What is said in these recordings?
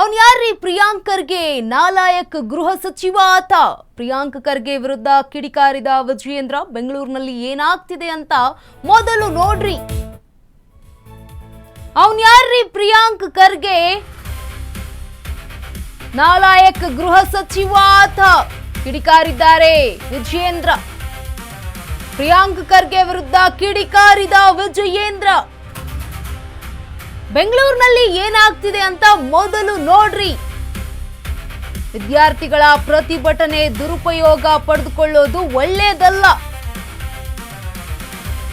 ಅವನ್ ಯಾರ್ರೀ? ಪ್ರಿಯಾಂಕ್ ಖರ್ಗೆ ನಾಲಾಯಕ್ ಗೃಹ ಸಚಿವ ಆತ. ಪ್ರಿಯಾಂಕ್ ಖರ್ಗೆ ವಿರುದ್ಧ ಕಿಡಿಕಾರಿದ ವಿಜಯೇಂದ್ರ. ಬೆಂಗಳೂರಿನಲ್ಲಿ ಏನಾಗ್ತಿದೆ ಅಂತ ಮೊದಲು ನೋಡ್ರಿ. ಅವನ್ ಯಾರ್ರೀ? ಪ್ರಿಯಾಂಕ್ ಖರ್ಗೆ ನಾಲಾಯಕ್ ಗೃಹ ಸಚಿವ ಆತ. ಕಿಡಿಕಾರಿದ್ದಾರೆ ವಿಜಯೇಂದ್ರ. ಪ್ರಿಯಾಂಕ್ ಖರ್ಗೆ ವಿರುದ್ಧ ಕಿಡಿಕಾರಿದ ವಿಜಯೇಂದ್ರ. ಬೆಂಗಳೂರಿನಲ್ಲಿ ಏನಾಗ್ತಿದೆ ಅಂತ ಮೊದಲು ನೋಡ್ರಿ. ವಿದ್ಯಾರ್ಥಿಗಳ ಪ್ರತಿಭಟನೆ ದುರುಪಯೋಗ ಪಡೆದುಕೊಳ್ಳೋದು ಒಳ್ಳೆಯದಲ್ಲ.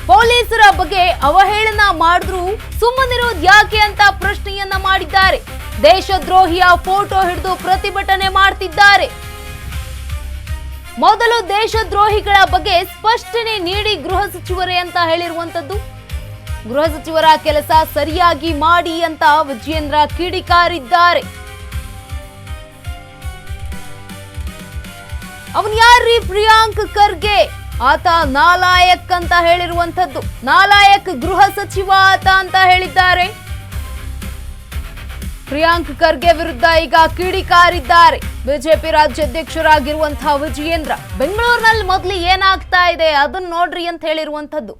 ಪೊಲೀಸರ ಬಗ್ಗೆ ಅವಹೇಳನ ಮಾಡಿದ್ರು ಸುಮ್ಮನಿರೋದು ಯಾಕೆ ಅಂತ ಪ್ರಶ್ನೆಯನ್ನ ಮಾಡಿದ್ದಾರೆ. ದೇಶದ್ರೋಹಿಯ ಫೋಟೋ ಹಿಡಿದು ಪ್ರತಿಭಟನೆ ಮಾಡ್ತಿದ್ದಾರೆ. ಮೊದಲು ದೇಶದ್ರೋಹಿಗಳ ಬಗ್ಗೆ ಸ್ಪಷ್ಟನೆ ನೀಡಿ ಗೃಹ ಸಚಿವರೇ ಅಂತ ಹೇಳಿರುವಂತದ್ದು. ಗೃಹ ಸಚಿವರ ಕೆಲಸ ಸರಿಯಾಗಿ ಮಾಡಿ ಅಂತ ವಿಜಯೇಂದ್ರ ಕಿಡಿಕಾರಿದ್ದಾರೆ. ಅವನ್ ಯಾರ್ರೀ? ಪ್ರಿಯಾಂಕ್ ಖರ್ಗೆ ಆತ ನಾಲಾಯಕ್ ಅಂತ ಹೇಳಿರುವಂತದ್ದು. ನಾಲಾಯಕ್ ಗೃಹ ಸಚಿವ ಆತ ಅಂತ ಹೇಳಿದ್ದಾರೆ. ಪ್ರಿಯಾಂಕ್ ಖರ್ಗೆ ವಿರುದ್ಧ ಈಗ ಕಿಡಿಕಾರಿದ್ದಾರೆ ಬಿಜೆಪಿ ರಾಜ್ಯಾಧ್ಯಕ್ಷರಾಗಿರುವಂತಹ ವಿಜಯೇಂದ್ರ. ಬೆಂಗಳೂರಿನಲ್ಲಿ ಮೊದಲು ಏನಾಗ್ತಾ ಇದೆ ಅದನ್ನ ನೋಡ್ರಿ ಅಂತ ಹೇಳಿರುವಂತದ್ದು.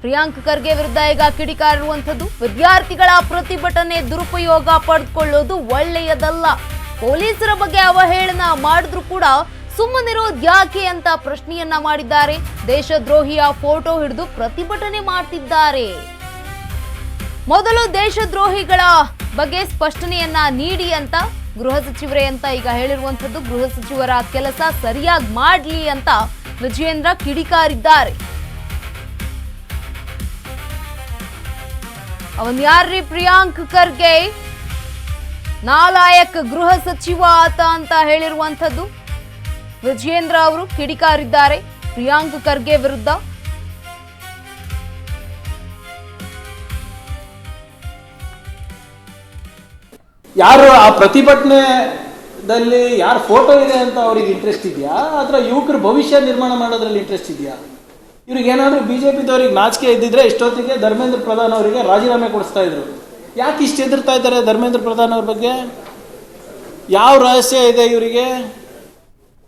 ಪ್ರಿಯಾಂಕ್ ಖರ್ಗೆ ವಿರುದ್ಧ ಈಗ ಕಿಡಿಕಾರಿರುವಂತದ್ದು. ವಿದ್ಯಾರ್ಥಿಗಳ ಪ್ರತಿಭಟನೆ ದುರುಪಯೋಗ ಪಡೆದುಕೊಳ್ಳೋದು ಒಳ್ಳೆಯದಲ್ಲ. ಪೊಲೀಸರ ಬಗ್ಗೆ ಅವಹೇಳನ ಮಾಡಿದ್ರು ಕೂಡ ಸುಮ್ಮನಿರೋದು ಯಾಕೆ ಅಂತ ಪ್ರಶ್ನೆಯನ್ನ ಮಾಡಿದ್ದಾರೆ. ದೇಶದ್ರೋಹಿಯ ಫೋಟೋ ಹಿಡಿದು ಪ್ರತಿಭಟನೆ ಮಾಡ್ತಿದ್ದಾರೆ. ಮೊದಲು ದೇಶದ್ರೋಹಿಗಳ ಬಗ್ಗೆ ಸ್ಪಷ್ಟನೆಯನ್ನ ನೀಡಿ ಅಂತ ಗೃಹ ಸಚಿವರೇ ಅಂತ ಈಗ ಹೇಳಿರುವಂತದ್ದು. ಗೃಹ ಸಚಿವರ ಕೆಲಸ ಸರಿಯಾಗಿ ಮಾಡ್ಲಿ ಅಂತ ವಿಜಯೇಂದ್ರ ಕಿಡಿಕಾರಿದ್ದಾರೆ. ಅವನ್ ಯಾರ್ರೀ? ಪ್ರಿಯಾಂಕ್ ಖರ್ಗೆ ನಾಲಾಯಕ್ ಗೃಹ ಸಚಿವ ಆತ ಅಂತ ಹೇಳಿರುವಂತದ್ದು. ವಿಜಯೇಂದ್ರ ಅವರು ಕಿಡಿಕಾರಿದ್ದಾರೆ ಪ್ರಿಯಾಂಕ್ ಖರ್ಗೆ ವಿರುದ್ಧ. ಯಾರು ಆ ಪ್ರತಿಭಟನೆದಲ್ಲಿ ಯಾರ ಫೋಟೋ ಇದೆ ಅಂತ ಅವ್ರಿಗೆ ಇಂಟ್ರೆಸ್ಟ್ ಇದೆಯಾ, ಅಥವಾ ಯುವಕರ ಭವಿಷ್ಯ ನಿರ್ಮಾಣ ಮಾಡೋದ್ರಲ್ಲಿ ಇಂಟ್ರೆಸ್ಟ್ ಇದೆಯಾ? ಇವ್ರಿಗೆ ಏನಾದರೂ ಬಿಜೆಪಿದವ್ರಿಗೆ ನಾಚಿಕೆ ಇದ್ದಿದ್ರೆ ಇಷ್ಟೊತ್ತಿಗೆ ಧರ್ಮೇಂದ್ರ ಪ್ರಧಾನ್ ಅವರಿಗೆ ರಾಜೀನಾಮೆ ಕೊಡಿಸ್ತಾ ಇದ್ರು. ಯಾಕೆ ಇಷ್ಟು ಹೆದರ್ತಾ ಇದ್ದಾರೆ ಧರ್ಮೇಂದ್ರ ಪ್ರಧಾನ್ ಅವ್ರ ಬಗ್ಗೆ? ಯಾವ ರಹಸ್ಯ ಇದೆ ಇವರಿಗೆ?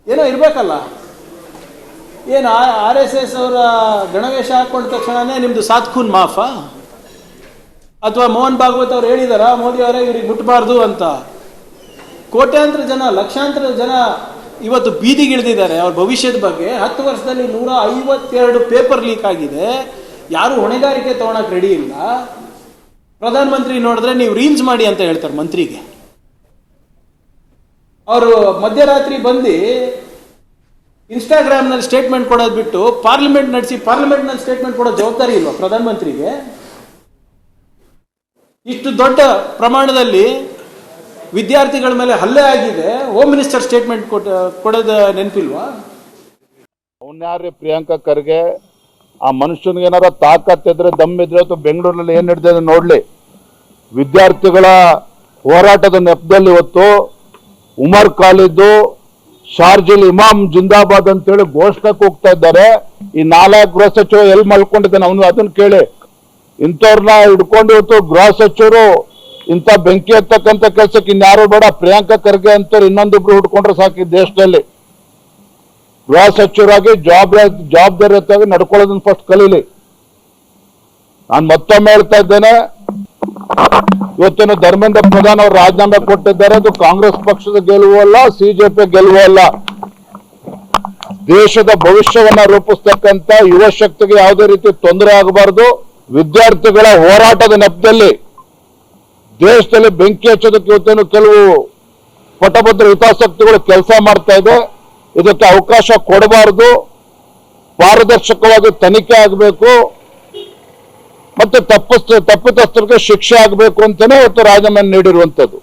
ಏನೋ ಇರಬೇಕಲ್ಲ. ಏನು RSS ಅವರ ಗಣವೇಶ ಹಾಕೊಂಡ ತಕ್ಷಣನೇ ನಿಮ್ಮದು ಸಾತ್ ಖೂನ್ ಮಾಫಾ? ಅಥವಾ ಮೋಹನ್ ಭಾಗವತ್ ಅವ್ರು ಹೇಳಿದಾರ ಮೋದಿ ಅವರೇ ಇವ್ರಿಗೆ ಮುಟ್ಟಬಾರ್ದು ಅಂತ? ಕೋಟ್ಯಾಂತರ ಜನ, ಲಕ್ಷಾಂತರ ಜನ ಇವತ್ತು ಬೀದಿಗಿಳಿದಿದ್ದಾರೆ ಅವ್ರ ಭವಿಷ್ಯದ ಬಗ್ಗೆ. 10 ವರ್ಷದಲ್ಲಿ 152 ಪೇಪರ್ ಲೀಕ್ ಆಗಿದೆ. ಯಾರು ಹೊಣೆಗಾರಿಕೆ ತಗೊಳಕ್ ರೆಡಿ ಇಲ್ಲ. ಪ್ರಧಾನ ಮಂತ್ರಿ ನೋಡಿದ್ರೆ ನೀವು ರೀಲ್ಸ್ ಮಾಡಿ ಅಂತ ಹೇಳ್ತಾರೆ ಮಂತ್ರಿಗೆ. ಅವರು ಮಧ್ಯರಾತ್ರಿ ಬಂದು ಇನ್ಸ್ಟಾಗ್ರಾಮ್ನಲ್ಲಿ ಸ್ಟೇಟ್ಮೆಂಟ್ ಕೊಡೋದು ಬಿಟ್ಟು ಪಾರ್ಲಿಮೆಂಟ್ ನಡೆಸಿ ಪಾರ್ಲಿಮೆಂಟ್ನಲ್ಲಿ ಸ್ಟೇಟ್ಮೆಂಟ್ ಕೊಡೋ ಜವಾಬ್ದಾರಿ ಇಲ್ವಾ ಪ್ರಧಾನ ಮಂತ್ರಿಗೆ? ಇಷ್ಟು ದೊಡ್ಡ ಪ್ರಮಾಣದಲ್ಲಿ ವಿದ್ಯಾರ್ಥಿಗಳ ಮೇಲೆ ಹಲ್ಲೆ ಆಗಿದೆ, ಹೋಮ್ ಮಿನಿಸ್ಟರ್ ಸ್ಟೇಟ್ಮೆಂಟ್ ಕೊಡೋದು ನೆನಪಿಲ್ವಾ? ಅವನ್ಯಾರ್ರಿ ಪ್ರಿಯಾಂಕ ಖರ್ಗೆ? ಆ ಮನುಷ್ಯನಿಗೆ ಏನಾರ ತಾಕತ್ತಿದ್ರೆ ದಮ್ಮಿದ್ರೆ ಅಥವಾ ಬೆಂಗಳೂರಲ್ಲಿ ಏನ್ ನಡೆದಿದೆ ನೋಡ್ಲಿ. ವಿದ್ಯಾರ್ಥಿಗಳ ಹೋರಾಟದ ನೆಪದಲ್ಲಿ ಇವತ್ತು ಉಮರ್ ಖಾಲಿದ್ದು ಶಾರ್ಜಿಲ್ ಇಮಾಮ್ ಜಿಂದಾಬಾದ್ ಅಂತೇಳಿ ಘೋಷಣೆಗೆ ಹೋಗ್ತಾ ಇದ್ದಾರೆ. ಈ 4 ಗೃಹ ಸಚಿವ ಎಲ್ಲಿ ಮಲ್ಕೊಂಡಿದ್ದಾನೆ ಅವನು? ಅದನ್ನ ಕೇಳಿ. ಇಂಥವ್ರನ್ನ ಹಿಡ್ಕೊಂಡು ಇವತ್ತು ಗೃಹ ಸಚಿವರು ಇಂಥ ಬೆಂಕಿ ಹತ್ತಕ್ಕಂಥ ಕೆಲಸಕ್ಕೆ ಇನ್ಯಾರು ಬೇಡ. ಪ್ರಿಯಾಂಕ ಖರ್ಗೆ ಅಂತವ್ರು ಇನ್ನೊಂದಿಬ್ರು ಹುಡ್ಕೊಂಡ್ರೆ ಸಾಕಿ ದೇಶದಲ್ಲಿ. ಗೃಹ ಸಚಿವರಾಗಿ ಜವಾಬ್ದಾರಿಯುತವಾಗಿ ನಡ್ಕೊಳ್ಳೋದನ್ನ ಫಸ್ಟ್ ಕಲೀಲಿ. ನಾನು ಮತ್ತೊಮ್ಮೆ ಹೇಳ್ತಾ ಇದ್ದೇನೆ, ಇವತ್ತೇನು ಧರ್ಮೇಂದ್ರ ಪ್ರಧಾನ್ ಅವರು ರಾಜೀನಾಮೆ ಕೊಟ್ಟಿದ್ದಾರೆ. ಅದು ಕಾಂಗ್ರೆಸ್ ಪಕ್ಷದ ಗೆಲುವು ಅಲ್ಲ, CJP ಗೆಲುವು ಅಲ್ಲ. ದೇಶದ ಭವಿಷ್ಯವನ್ನ ರೂಪಿಸ್ತಕ್ಕಂಥ ಯುವ ಶಕ್ತಿಗೆ ಯಾವುದೇ ರೀತಿ ತೊಂದರೆ ಆಗಬಾರದು. ವಿದ್ಯಾರ್ಥಿಗಳ ಹೋರಾಟದ ನೆಪದಲ್ಲಿ ದೇಶದಲ್ಲಿ ಬೆಂಕಿ ಹಚ್ಚೋದಕ್ಕೆ ಇವತ್ತೇನು ಕೆಲವು ಪಟಭದ್ರ ಹಿತಾಸಕ್ತಿಗಳು ಕೆಲಸ ಮಾಡ್ತಾ ಇದೆ. ಇದಕ್ಕೆ ಅವಕಾಶ ಕೊಡಬಾರದು. ಪಾರದರ್ಶಕವಾಗಿ ತನಿಖೆ ಆಗಬೇಕು ಮತ್ತೆ ತಪ್ಪಿತಸ್ಥರಿಗೆ ಶಿಕ್ಷೆ ಆಗಬೇಕು ಅಂತಾನೆ ಇವತ್ತು ರಾಜೀನಾಮೆ ನೀಡಿರುವಂತದ್ದು.